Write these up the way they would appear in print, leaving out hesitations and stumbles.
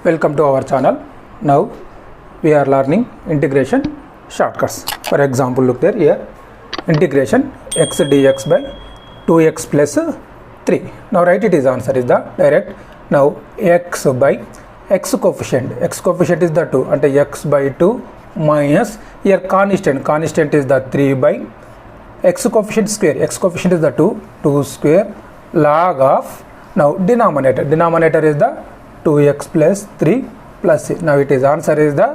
Welcome to our channel. Now we are learning integration shortcuts. For example, look there here, integration x dx by 2x plus 3. Now write it is answer is the direct. Now x by x coefficient is the 2 and x by 2 minus here constant is the 3 by x coefficient is the 2 square log of now denominator is the 2x plus 3 plus c. Now it is answer is the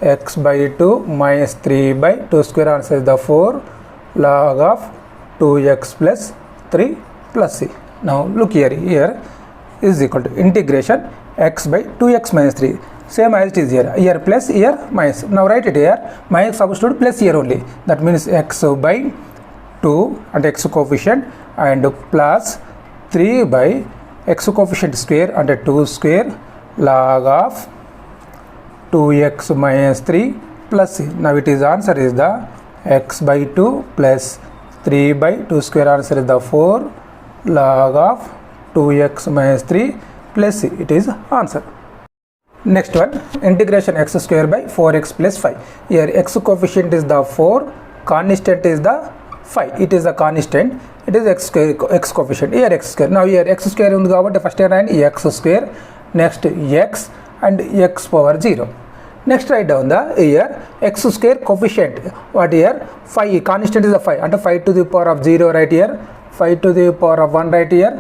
x by 2 minus 3 by 2 square, answer is the 4 log of 2x plus 3 plus c. Now look here is equal to integration x by 2x minus 3, same as it is here plus here minus. Now write it here, minus substitute plus here only, that means x by 2 and x coefficient and plus 3 by x coefficient square and 2 square log of 2x minus 3 plus c. Now it is answer is the x by 2 plus 3 by 2 square, answer is the 4 log of 2x minus 3 plus c. It is answer. Next one, integration x square by 4x plus 5. Here x coefficient is the 4, constant is the 5. It is a constant, it is x coefficient, here x square. Now here x square ఉంది కాబట్టి first and x square, next x and x power 0. Next write down the here x square coefficient, what here 5, constant is the 5 and 5 to the power of 0 right here, 5 to the power of 1 right here,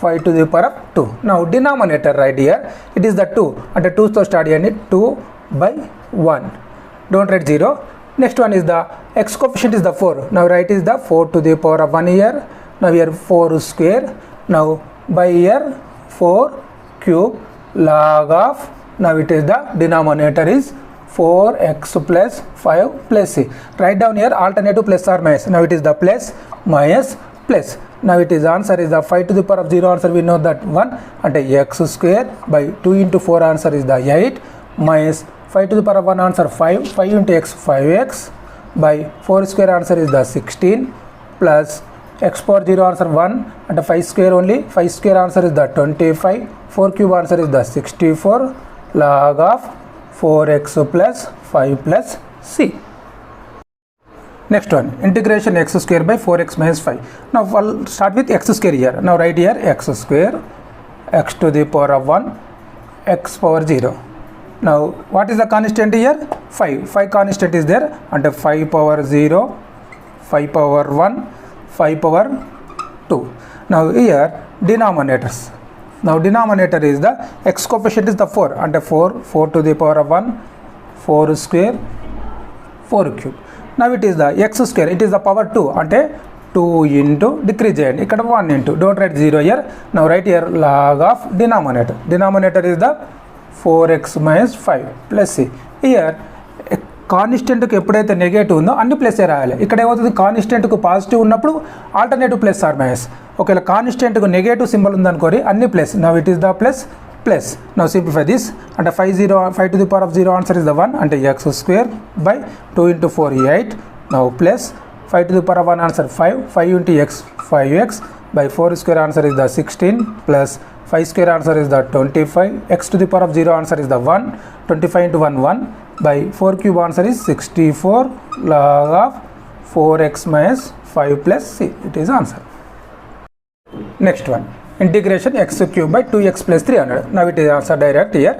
5 to the power of 2. Now denominator right here, it is the 2 and 2 to start here 2 by 1, don't write 0. Next one is the x coefficient is the 4. Now write is the 4 to the power of 1 here. Now here 4 square. Now by here 4 cube log of. Now it is the denominator is 4x plus 5 plus c. Write down here alternative plus or minus. Now it is the plus minus plus. Now it is answer is the 5 to the power of 0, answer we know that 1 and x square by 2 into 4, answer is the 8 minus 5 to the power of 1, answer 5 into x 5x by 4 square, answer is the 16 plus x power 0, answer 1 and 5 square only, 5 square answer is the 25, 4 cube answer is the 64 log of 4x plus 5 plus c. Next one, integration x square by 4x minus 5. Now we'll start with x square here. Now write here x square, x to the power of 1, x power 0. Now what is the constant here? 5 constant is there and 5 power 0, 5 power 1, 5 power 2. Now here denominators. Now denominator is the x coefficient is the 4 and 4 to the power of 1, 4 square, 4 cube. Now it is the x square, it is the power 2 and 2 into decrease and ikkada 1 into, don't write 0 here. Now write here log of denominator is the 4x minus 5 plus c. Here constant కు ఎప్పుడైతే negative ఉందో అన్ని plus రాయాలి. ఇక్కడ ఏమవుతుంది, constant కు positive ఉన్నప్పుడు alternative plus are minus. ఒకవేళ కాన్స్టెంట్ కు నెగటివ్ సింబల్ ఉందనుకోరి అన్ని plus. Now it is the plus. Now simplify this అంటే 5 to the power of 0, answer is the 1 అంటే x square by 2 into 4 8. Now plus 5 to the power of 1, answer 5 into x 5x by 4 square, answer is the 16 plus 5 square, answer is the 25, x to the power of 0, answer is the 1, 25 into 1 by 4 cube, answer is 64 log of 4x minus 5 plus c. It is answer. Next one, integration x cube by 2x plus 300. Now it is answer direct here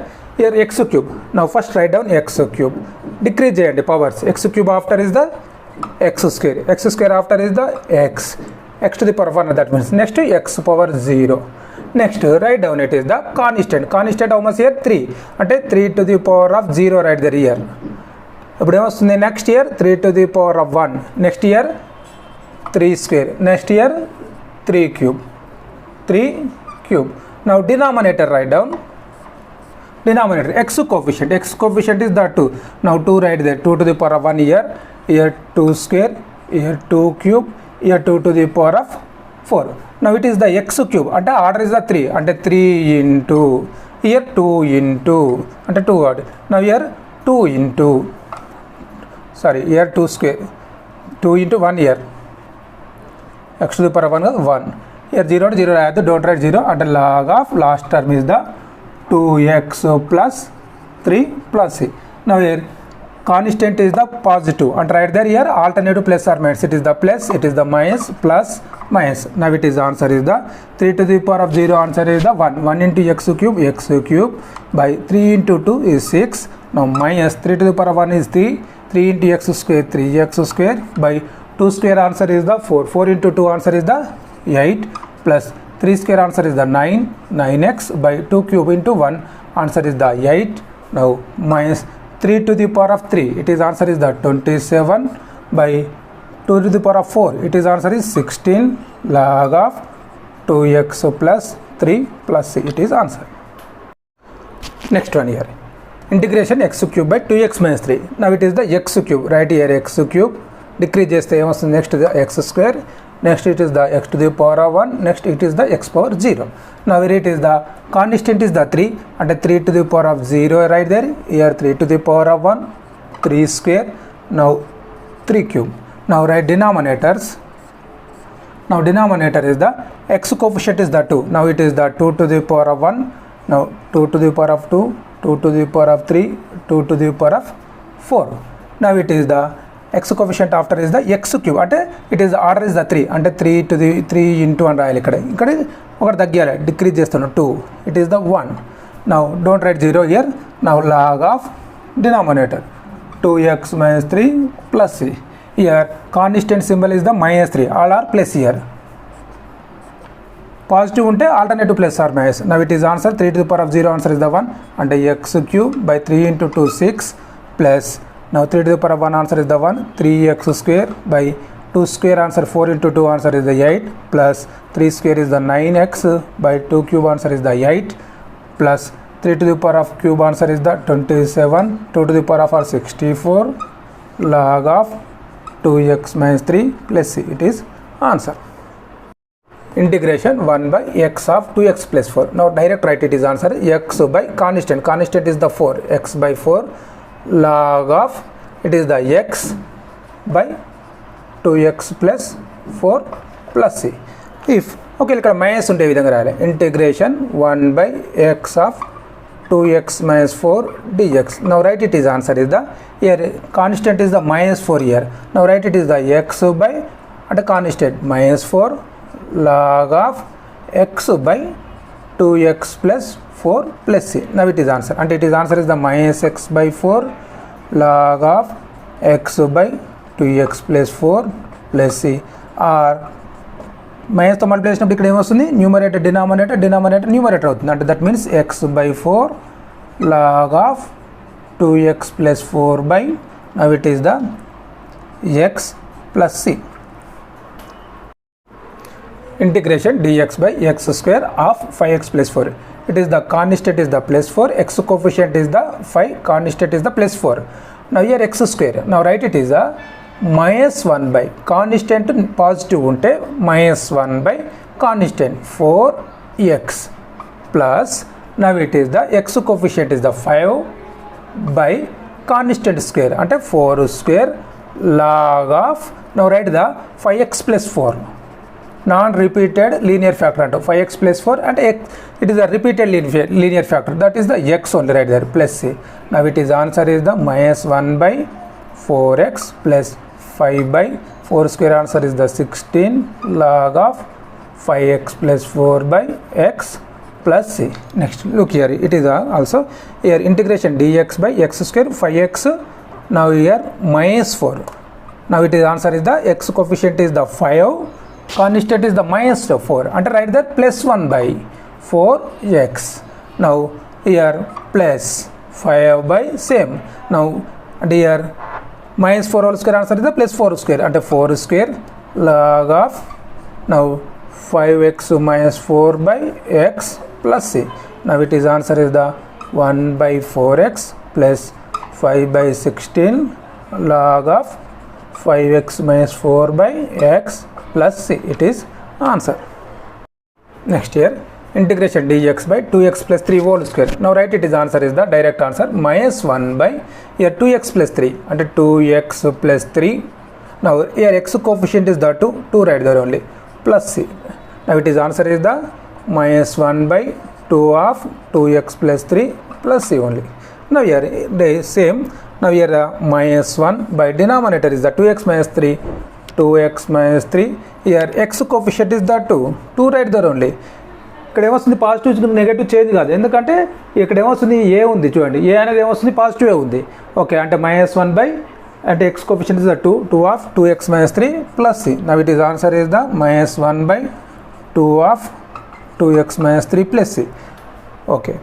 x cube. Now first write down x cube, decrease the powers. X cube after is the x square after is the x to the power of 1, that means next to x power 0. Next write down it is the constant how much here 3 అంటే 3 to the power of 0 right there here. ఇప్పుడు ఏమొస్తుంది, next year 3 to the power of 1, next year 3 square, next year 3 cube. Now denominator write down x coefficient is the 2. Now 2 right there, 2 to the power of 1 here 2 square, here 2 cube, here 2 to the power of 4. Now it is the x cube అంటే order is the 3 అంటే 3 into here 2 into అంటే 2 odd. Now here 2 into here 2 square, 2 into 1 here x to the power of 1 here 0 to 0 add, don't write 0 and log of last term is the 2x plus 3 plus c. Now here constant is the positive and right there here alternative plus or minus, it is the plus, it is the minus, plus, minus. Now it is answer is the 3 to the power of 0, answer is the 1 into x cube by 3 into 2 is 6. Now minus 3 to the power of 1 is 3 into x square 3x square by 2 square, answer is the 4 into 2, answer is the 8 plus 3 square, answer is the 9x by 2 cube into 1, answer is the 8. Now minus 3 to the power of 3, it is answer is the 27 by 2 to the power of 4, it is answer is 16 log of 2x plus 3 plus c, it is answer. Next one here, integration x cube by 2x minus 3. Now it is the x cube, right here x cube, decrease చేస్తే ఏమొస్తుంది, next the x square, next it is the x to the power of 1, next it is the x power 0. Now here it is the constant is the 3 and 3 to the power of 0 right there, here 3 to the power of 1, 3 square, now 3 cube. Now write denominators. Now denominator is the x coefficient is the 2, now it is the 2 to the power of 1, now 2 to the power of 2, 2 to the power of 3, 2 to the power of 4. Now it is the x coefficient after is the x cube, అంటే it is order is the 3 అంటే 3 to the 3 into అని రాయాలి, ఇక్కడ ఒకటి తగ్గాలి, decrease చేస్తున్నాం 2, it is the 1. Now don't write 0 here. Now log of denominator 2x minus 3 plus c. Here constant symbol is the minus 3, all are plus here. Positive ఉంటే alternative plus or minus. Now it is answer 3 to the power of 0, answer is the 1 అంటే x cube by 3 into 2 6 plus now 3 to the power of 1, answer is the 1 3x square by 2 square, answer 4 into 2, answer is the 8 plus 3 square is the 9x by 2 cube, answer is the 8 plus 3 to the power of cube, answer is the 27, 2 to the power of 64 log of 2x minus 3 plus c, it is answer. Integration 1 by x of 2x plus 4. Now direct write it is answer x by constant is the 4, x by 4 log of it is the x by 2x plus 4 plus c. If okay ఇక్కడ minus ఉంటే విధంగా రాయాలి, integration 1 by x of 2x minus 4 dx. Now write it is answer is the here constant is the minus 4 here. Now write it is the x by at constant minus 4 log of x by 2x plus 4 plus c. Now it is answer and it is answer is the minus x by 4 log of x by 2x plus 4 plus c. or minus తో multiply చేసినప్పుడు ఇక్కడ ఏమొస్తుంది, numerator denominator numerator అవుతుంది, అంటే that means x by 4 log of 2x plus 4 by now it is the x plus c. Integration dx by x square of 5x plus 4. It is the constant is the plus 4, x coefficient is the 5, constant is the plus 4. Now here x square, now write it is a minus 1 by constant positive unte minus 1 by constant 4x plus now it is the x coefficient is the 5 by constant square ante 4 square log of now write the 5x plus 4 non-repeated linear factor and 5x plus 4 and x it is a repeated linear factor, that is the x only right there plus c. Now it is answer is the minus 1 by 4x plus 5 by 4 square, answer is the 16 log of 5x plus 4 by x plus c. Next look here, it is also here integration dx by x square 5x, now here minus 4. Now it is answer is the x coefficient is the 5, constant is the minus 4 and write that plus 1 by 4x. Now here plus 5 by same, now and here minus 4 whole square, answer is the plus 4 square and 4 square log of now 5x minus 4 by x plus c. Now it is answer is the 1 by 4x plus 5 by 16 log of 5x minus 4 by x plus c, it is answer. Next here integration dx by 2x plus 3 whole square. Now write it is answer is the direct answer minus 1 by here 2x plus 3 and 2x plus 3. Now here x coefficient is the 2 right there only plus c. Now it is answer is the minus 1 by 2 of 2x plus 3 plus c only. Now here the same. Now here minus 1 by denominator is the 2x minus 3. 2x minus 3. Here x coefficient is the 2. 2 right there only. ఇక్కడ ఏమొస్తుంది positive negative change కాదు, ఎందుకంటే ఇక్కడ ఏమొస్తుంది ఏ ఉంది చూడండి, ఏ అనేది ఏమొస్తుంది పాజిటివ్ ఉంది. ఓకే, అంటే -1 బై అంటే x coefficient is the 2 of 2x minus 3 plus c. Now it is answer is the -1 by 2 of 2x minus 3 plus c. Okay,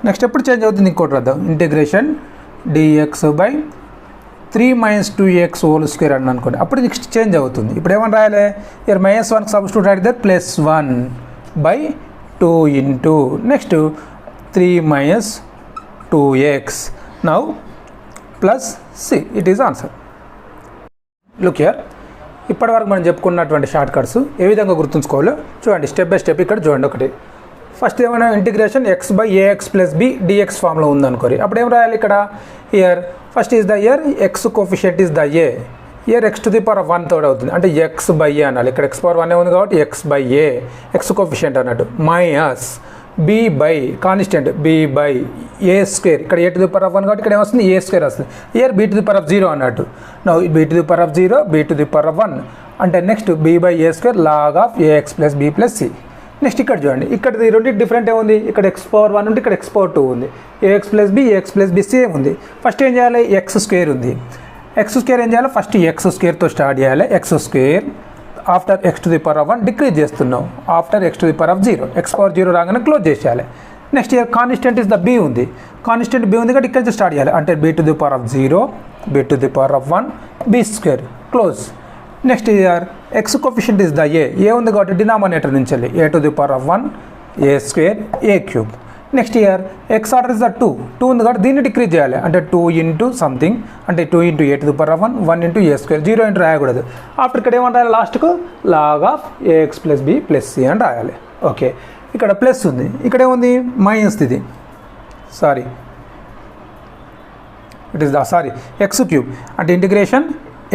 next ఎప్పుడు చేంజ్ అవుతుంది ఇంకోటి రాద్దాం. Integration dx by 3 minus 2x whole square అని అనుకోండి, అప్పుడు next change అవుతుంది. ఇప్పుడు ఏమని రాయాలి, ఇక్కడ -1 సబ్స్టిట్యూట్ రాయితే +1 by 2 into next 3 minus 2x. Now plus C. It is answer. Look here, ఇప్పటి వరకు మనం చెప్పుకున్నటువంటి షార్ట్ కట్స్ ఏ విధంగా గుర్తుంచుకోవాలో చూడండి, స్టెప్ బై స్టెప్ ఇక్కడ చూడండి. ఒకటి ఫస్ట్ ఏమైనా integration x by ax plus b dx ఫామ్లో ఉందనుకోరి, అప్పుడు ఏం రాయాలి ఇక్కడ, year first is the year x coefficient is the a, year x to the power 1 తోడు అవుతుంది, అంటే x బై a అనాలి. ఇక్కడ x పవర్ 1 ఉంది కాబట్టి x by a, x coefficient అన్నట్టు, minus b by constant b by a square, ఇక్కడ a to the power 1 కాబట్టి ఇక్కడ ఏమొస్తుంది a స్క్వేర్ వస్తుంది, here b to the power 0 అన్నట్టు. Now b to the power 0 b to the power 1 అంటే next b by a square log of ax plus b plus c. Next ఇక్కడ చూడండి, ఇక్కడ ఈ రెండు డిఫరెంట్ ఏముంది, ఇక్కడ x పవర్ 1 ఉంది, ఇక్కడ x పవర్ 2 ఉంది, ax ప్లస్ b సేమ్ ఉంది. ఫస్ట్ ఏం చేయాలి, x స్క్వేర్ ఉంది, x స్క్వేర్ ఏం చేయాలి, ఫస్ట్ x స్క్వేర్తో స్టార్ట్ చేయాలి. x square after x to the power 1 decrease చేస్తున్నాం, after x to the power 0, x power 0 రాగానే క్లోజ్ చేసేయాలి. Next here constant is the b ఉంది, కాన్స్టెంట్ b ఉంది కాబట్టి ఇక్కడ నుంచి స్టార్ట్ చేయాలి, అంటే b to the power 0 b to the power 1 b square close. Next year x coefficient is the a ఉంది కాబట్టి డినామినేటర్ నుంచి వెళ్ళి a to the power 1 a square a cube. Next year x order is the 2 ఉంది కాబట్టి దీన్ని decrease చేయాలి, అంటే 2 into something, అంటే 2 into a to the power 1 into a square, 0 into రాయకూడదు. అప్పుడు ఇక్కడ ఏమని రాయాలి, లాస్ట్కు log of ax plus b plus c అని రాయాలి. ఓకే, ఇక్కడ ప్లస్ ఉంది, ఇక్కడ ఏముంది మైనస్, ఇది sorry it is the x cube, అంటే integration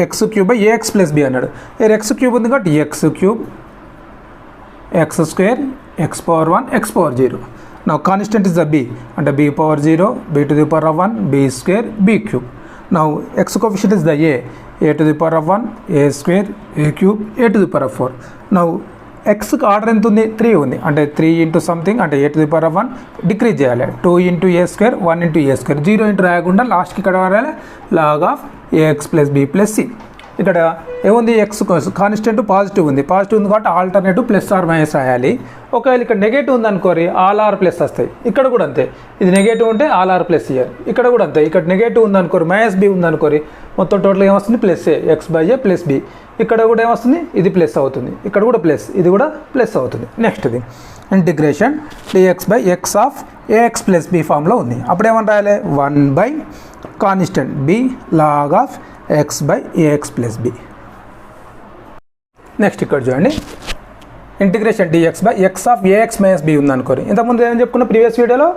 x cube by ax plus b అన్నాడు. ఎక్స్ క్యూబ్ ఉంది కాబట్టి x cube x square x power 1 x power 0. నా కాన్స్టెంట్ ఇస్ ద బి, అంటే b power 0 b to the power 1 b square b cube. నా x coefficient is the a to the power 1 a square a cube a to the power 4. నా ఎక్స్కి order ఎంత ఉంది, 3 ఉంది, అంటే 3 into something, అంటే a to the power 1 decrease చేయాలి, 2 into a square 1 into a square, 0 into రాయకుండా లాస్ట్కి ఇక్కడ రాయాలి log of AX plus b plus c. ఇక్కడ ఏముంది, ఎక్స్ కాన్స్టెంట్ పాజిటివ్ ఉంది కాబట్టి ఆల్టర్నేటివ్ ప్లస్ ఆర్ మైనస్ రాయాలి. ఒకవేళ ఇక్కడ నెగటివ్ ఉంది అనుకోరి ఆల్ ఆర్ ప్లస్ వస్తాయి, ఇక్కడ కూడా అంతే, ఇది నెగటివ్ ఉంటే ఆల్ ఆర్ ప్లస్ ఇయర్, ఇక్కడ కూడా అంతే, ఇక్కడ నెగటివ్ ఉంది అనుకోరి మైనస్ బి ఉంది అనుకోరి, మొత్తం టోటల్ ఏమొస్తుంది plus a, x by a plus b, ఇక్కడ కూడా ఏమొస్తుంది ఇది ప్లస్ అవుతుంది, ఇక్కడ కూడా ప్లస్, ఇది కూడా ప్లస్ అవుతుంది. నెక్స్ట్ది integration dx by x of AX plus b ఫామ్లో ఉంది, అప్పుడు ఏమని రాయాలి 1 by constant b log of x by ax plus b. Next ఇక్కడ చూడండి, integration dx by x of ax minus b ఉంది అనుకోరు, ఇంతకుముందు ఏం చెప్పుకున్న ప్రీవియస్ వీడియోలో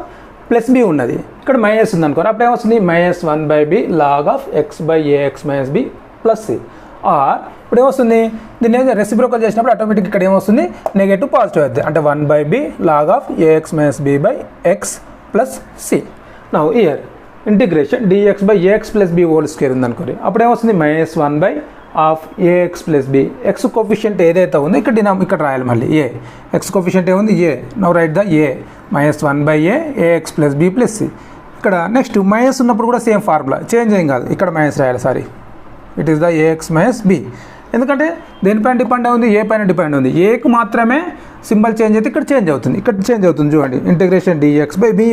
ప్లస్ బి ఉన్నది, ఇక్కడ మైనస్ ఉంది అనుకోరు, అప్పుడు ఏమొస్తుంది -1 by b log of x by a x minus b plus c. Or ఇప్పుడు ఏమొస్తుంది, దీన్ని రెసిప్రోకల్ చేసినప్పుడు ఆటోమేటిక్ ఇక్కడ ఏమొస్తుంది నెగటివ్ పాజిటివ్ అవుతుంది, అంటే 1 by b log of ax minus b by x plus c. Now here integration dx by ax plus b whole square ఉంది అనుకోండి, అప్పుడు ఏమొస్తుంది -1 by of AX plus b, x coefficient ఏదైతే ఉందో ఇక్కడ రాయాలి మళ్ళీ ఏ, ఎక్స్ కోఎఫిషియంట్ ఏముంది a, now write the a -1 by ax plus b plus c. ఇక్కడ నెక్స్ట్ మైనస్ ఉన్నప్పుడు కూడా సేమ్ ఫార్ములా, చేంజ్ ఏం కాదు, ఇక్కడ మైనస్ రాయాలి, sorry it is the a x minus b, ఎందుకంటే దేనిపైన డిపెండ్ ఉంది, ఏ పైన డిపెండ్ ఉంది, ఏకు మాత్రమే సింబల్ చేంజ్ అయితే ఇక్కడ చేంజ్ అవుతుంది, ఇక్కడ చేంజ్ అవుతుంది చూడండి. Integration dx by b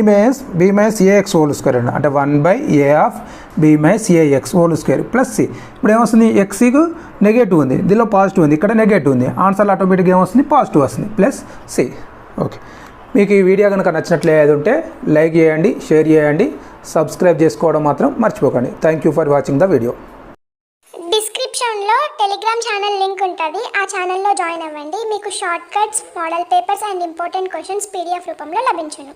minus a x whole square అండి, అంటే 1 by a of b minus a x whole square plus c. ఇప్పుడు ఏమొస్తుంది, ఎక్స్కు నెగటివ్ ఉంది, దీనిలో పాజిటివ్ ఉంది, ఇక్కడ నెగటివ్ ఉంది, ఆన్సర్లో ఆటోమేటిక్గా ఏమొస్తుంది పాజిటివ్ వస్తుంది ప్లస్ సి. ఓకే, మీకు ఈ వీడియో కనుక నచ్చినట్లేదు ఉంటే లైక్ చేయండి, షేర్ చేయండి, సబ్స్క్రైబ్ చేసుకోవడం మాత్రం మర్చిపోకండి. Thank you for watching the video. డిస్క్రిప్షన్లో టెలిగ్రామ్ ఛానల్ లింక్ ఉంటుంది, ఆ ఛానల్లో జాయిన్ అవ్వండి. మీకు short cuts, model papers and important questions PDF రూపంలో లభించును.